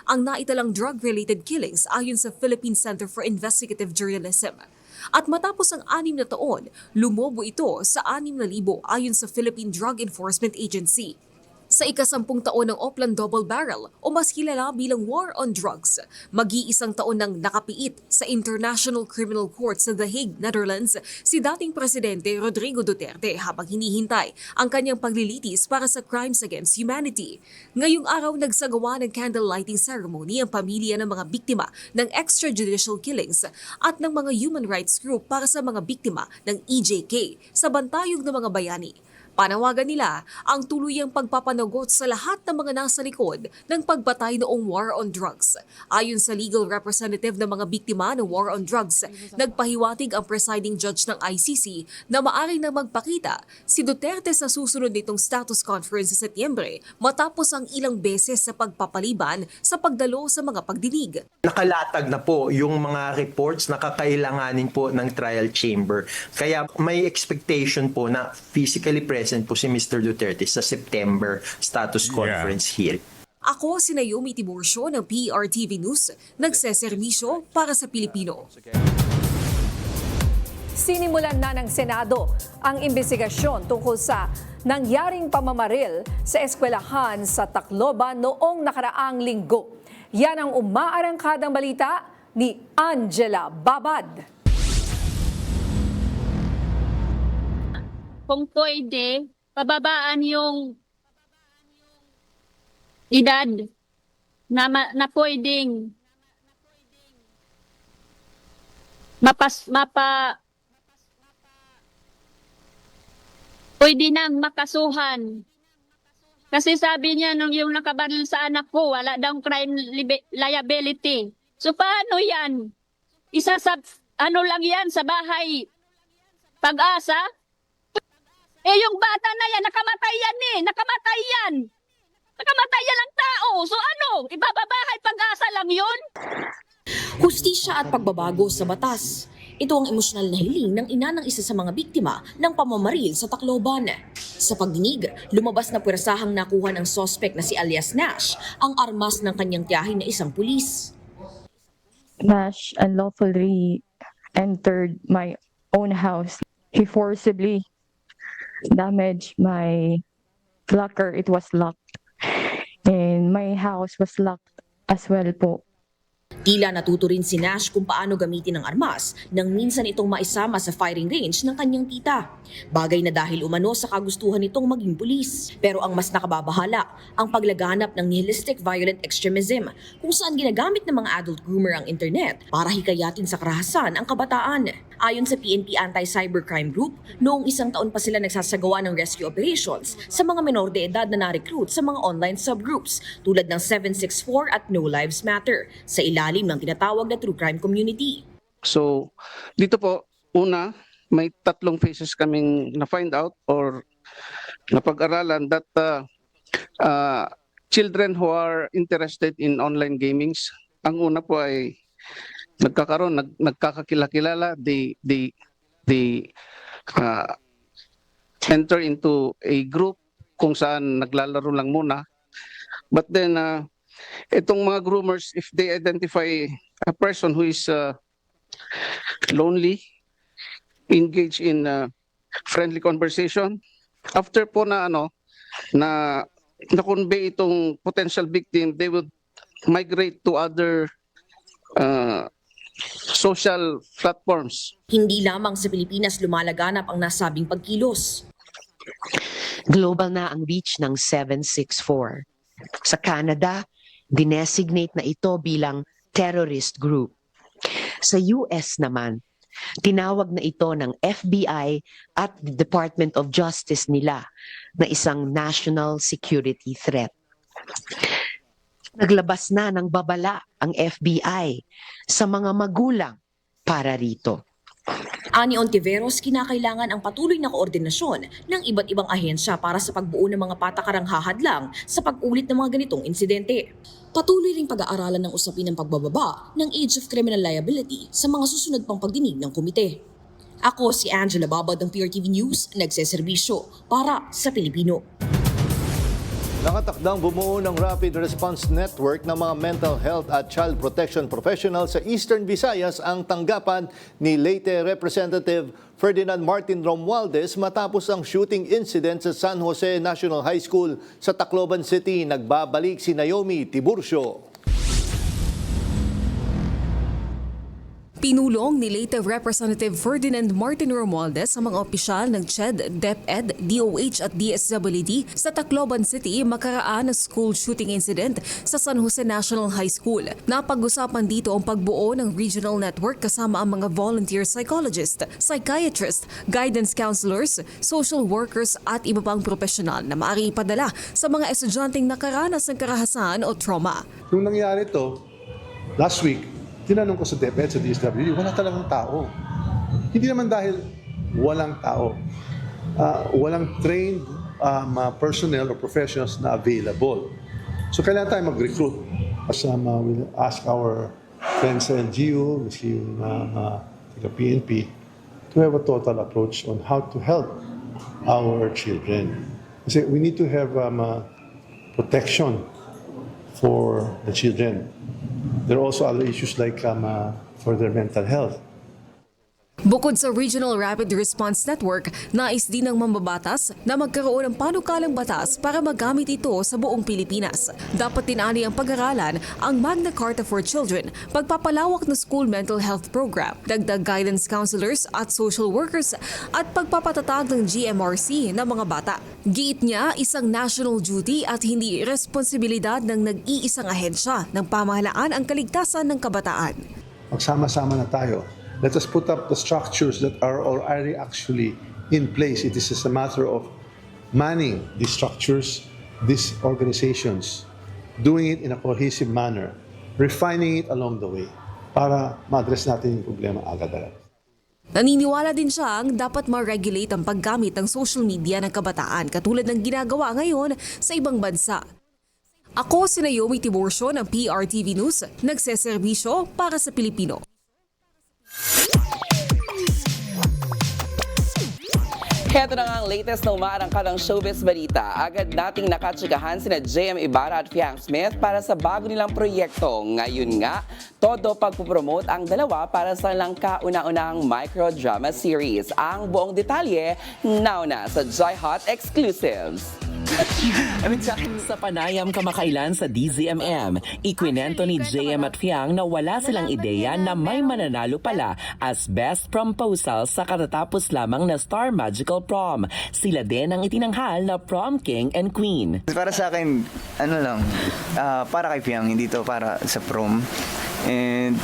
ang naitalang drug-related killings ayon sa Philippine Center for Investigative Journalism. At matapos ang 6 na taon, lumobo ito sa 6,000 ayon sa Philippine Drug Enforcement Agency. Sa ika-10 taon ng Oplan Double Barrel o mas kilala bilang War on Drugs, mag-iisang taon nang nakapiit sa International Criminal Court sa The Hague, Netherlands, si dating Presidente Rodrigo Duterte habang hinihintay ang kanyang paglilitis para sa crimes against humanity. Ngayong araw nagsagawa ng candle lighting ceremony ang pamilya ng mga biktima ng extrajudicial killings at ng mga human rights group para sa mga biktima ng EJK sa bantayog ng mga bayani. Panawagan nila ang tuluyang pagpapanagot sa lahat ng mga nasa likod ng pagbatay noong War on Drugs. Ayon sa legal representative ng mga biktima ng War on Drugs, nagpahiwatig ang presiding judge ng ICC na maaari na magpakita si Duterte sa susunod nitong status conference sa Setyembre matapos ang ilang beses sa pagpapaliban sa pagdalo sa mga pagdinig. Nakalatag na po yung mga reports na kakailanganin po ng trial chamber. Kaya may expectation po na physically present po si Mr. Duterte sa September status conference hearing. Ako si Naomi Tiburcio ng PRTV News, nagseserbisyo para sa Pilipino. Sinimulan na ng Senado ang investigasyon tungkol sa nangyaring pamamaril sa eskwelahan sa Tacloban noong nakaraang linggo. Yan ang umaarangkadang balita ni Angela Babad. Kung pwede, pababaan yung edad na pwedeng pwede nang makasuhan. Kasi sabi niya nung yung nakabaril sa anak ko, wala daw crime liability. So paano yan? Isa sa lang yan sa bahay Pag-asa? Yung bata na yan, nakamatay yan eh. Nakamatay yan. Nakamatay yan ang tao. So ano? Ibababahay Pag-asa lang yun? Hustisya at pagbabago sa batas. Ito ang emosyonal na hiling ng ina ng isa sa mga biktima ng pamamaril sa Tacloban. Sa pagdinig, lumabas na pwersahang nakuha ng suspect na si alias Nash ang armas ng kanyang tiyahin na isang pulis. Nash unlawfully entered my own house. He forcibly damaged my locker. It was locked. And my house was locked as well po. Tila natuto rin si Nash kung paano gamitin ang armas nang minsan itong maisama sa firing range ng kanyang tita. Bagay na dahil umano sa kagustuhan nitong maging pulis. Pero ang mas nakababahala, ang paglaganap ng nihilistic violent extremism kung saan ginagamit ng mga adult groomer ang internet para hikayatin sa karahasan ang kabataan. Ayon sa PNP Anti-Cybercrime Group, noong 1 taon pa sila nagsasagawa ng rescue operations sa mga menor de edad na na-recruit sa mga online subgroups tulad ng 764 at No Lives Matter sa ilalim ng tinatawag na true crime community. So, dito po, una, may 3 phases kaming na-find out or napag-aralan that children who are interested in online gamings. Ang una po ay nagkakakilala, they enter into a group kung saan naglalaro lang muna. But then, itong mga groomers, if they identify a person who is lonely, engage in friendly conversation, after po na na-convey itong potential victim, they will migrate to other social platforms. Hindi lamang sa Pilipinas lumalaganap ang nasabing pagkilos. Global na ang reach ng 764. Sa Canada, dinesignate na ito bilang terrorist group. Sa US naman, tinawag na ito ng FBI at the Department of Justice nila na isang national security threat. Naglabas na ng babala ang FBI sa mga magulang para rito. Ani Ontiveros, kinakailangan ang patuloy na koordinasyon ng iba't ibang ahensya para sa pagbuo ng mga patakarang hahadlang sa pag-ulit ng mga ganitong insidente. Patuloy ring pag-aaralan ng usapin ng pagbababa ng age of criminal liability sa mga susunod pang pagdinig ng komite. Ako si Angela Babad ng PRTV News, nagseserbisyo para sa Pilipino. Nakatakdang bumuo ng Rapid Response Network ng mga mental health at child protection professionals sa Eastern Visayas ang tanggapan ni Leyte Representative Ferdinand Martin Romualdez matapos ang shooting incident sa San Jose National High School sa Tacloban City. Nagbabalik si Naomi Tiburcio. Pinulong ni Leyte Representative Ferdinand Martin Romualdez sa mga opisyal ng CHED, DepEd, DOH at DSWD sa Tacloban City makaraan na school shooting incident sa San Jose National High School. Napag-usapan dito ang pagbuo ng regional network kasama ang mga volunteer psychologist, psychiatrist, guidance counselors, social workers at iba pang profesional na maaaring ipadala sa mga estudyanteng nakaranas ng karahasan o trauma. Nung nangyari to, last week, tinanong ko sa DepEd, sa DSWD, wala talagang tao. Hindi naman dahil walang tao. Walang trained personnel or professionals na available. So kailangan tayo mag-recruit. Kasama, we'll ask our friends sa LGU, miski yung PNP, to have a total approach on how to help our children. Kasi we need to have protection for the children. There are also other issues like for their mental health. Bukod sa Regional Rapid Response Network, nais din ng mambabatas na magkaroon ng panukalang batas para magamit ito sa buong Pilipinas. Dapat tinani ang pag-aralan ang Magna Carta for Children, pagpapalawak ng school mental health program, dagdag guidance counselors at social workers at pagpapatatag ng GMRC ng mga bata. Giit niya, isang national duty at hindi responsibilidad ng nag-iisang ahensya ng pamahalaan ang kaligtasan ng kabataan. Magsama-sama na tayo. Let us put up the structures that are already actually in place. It is just a matter of manning these structures, these organizations, doing it in a cohesive manner, refining it along the way para ma-address natin yung problema agad-agad. Naniniwala din siyang dapat ma-regulate ang paggamit ng social media ng kabataan katulad ng ginagawa ngayon sa ibang bansa. Ako si Naomi Tiburcio ng PRTV News, nagseserbisyo para sa Pilipino. Heto na nga ang latest na umaarangkadang showbiz balita. Agad nating nakatsikahan sina JM Ibarra at Fiang Smith para sa bago nilang proyekto. Ngayon nga, todo pagpupromote ang dalawa para sa lang kauna-unahang microdrama series. Ang buong detalye, now na sa Joy Hot Exclusives. Sa panayam kamakailan sa DZMM, ikwinento ni JM at Fiang na wala silang ideya na may mananalo pala as Best Promposal sa katatapos lamang na Star Magical Prom. Sila din ang itinanghal na Prom King and Queen. Para sa akin, para kay Fiang, hindi to para sa prom. And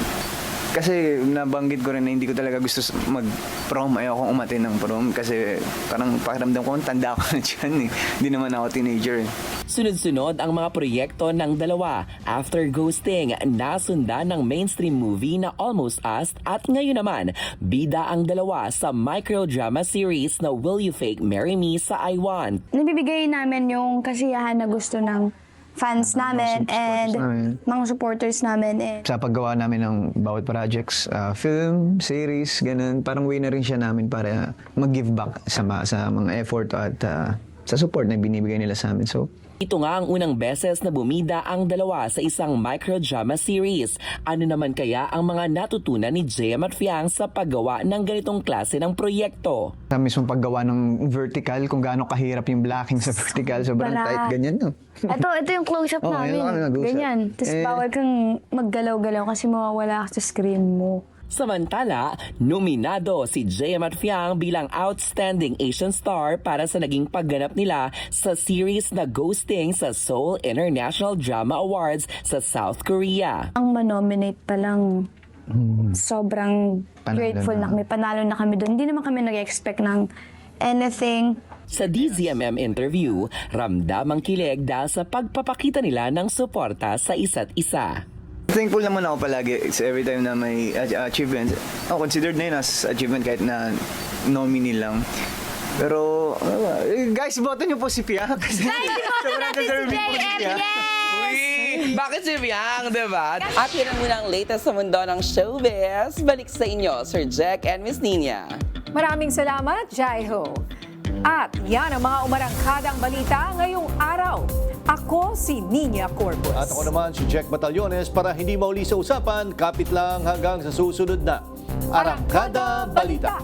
kasi nabanggit ko rin na hindi ko talaga gusto mag-prom. Ayokong umatin ng prom kasi parang pakiramdam ko, tanda ko na dyan eh. Hindi naman ako teenager eh. Sunod-sunod ang mga proyekto ng dalawa. After Ghosting, nasundan ng mainstream movie na Almost Us at ngayon naman, bida ang dalawa sa microdrama series na Will You Fake Marry Me sa I Want. Nabibigay namin yung kasiyahan na gusto ng fans namin and mga supporters namin. Sa paggawa namin ng bawat projects, film, series, ganun, parang way na rin siya namin para mag-give back sa mga effort at sa support na binibigay nila sa amin. So, ito nga ang unang beses na bumida ang dalawa sa isang microdrama series. Ano naman kaya ang mga natutunan ni JM at Fiang sa paggawa ng ganitong klase ng proyekto? sa mismong paggawa ng vertical, kung gaano kahirap yung blocking sa vertical, sobrang tight, ganyan, no? Ito yung close-up namin. Ganyan. Tapos bawal kang maggalaw-galaw kasi mawawala ka sa screen mo. Samantala, nominado si JM at Fiang bilang Outstanding Asian Star para sa naging pagganap nila sa series na Ghosting sa Seoul International Drama Awards sa South Korea. Ang manominate pa lang, sobrang grateful na kami. Panalo na kami doon. Hindi naman kami nag-expect ng anything. Sa DZMM interview, ramdam ang kilig dahil sa pagpapakita nila ng suporta sa isa't isa. Thankful naman ako palagi every time na may achievement. Considered na yun as achievement kahit na nominee lang. Pero, guys, boto niyo po si Fiang. Guys, boto natin si JM, Uy, bakit si Fiang, diba? At yun ang muna ang latest sa mundo ng showbiz. Balik sa inyo, Sir Jack and Miss Nina. Maraming salamat, Jaiho. At yan ang mga umarangkadang balita ngayong araw. Ako si Nina Corpus. At ako naman si Jack Batallones. Para hindi mauli sa usapan, kapit lang hanggang sa susunod na Arangkada Balita.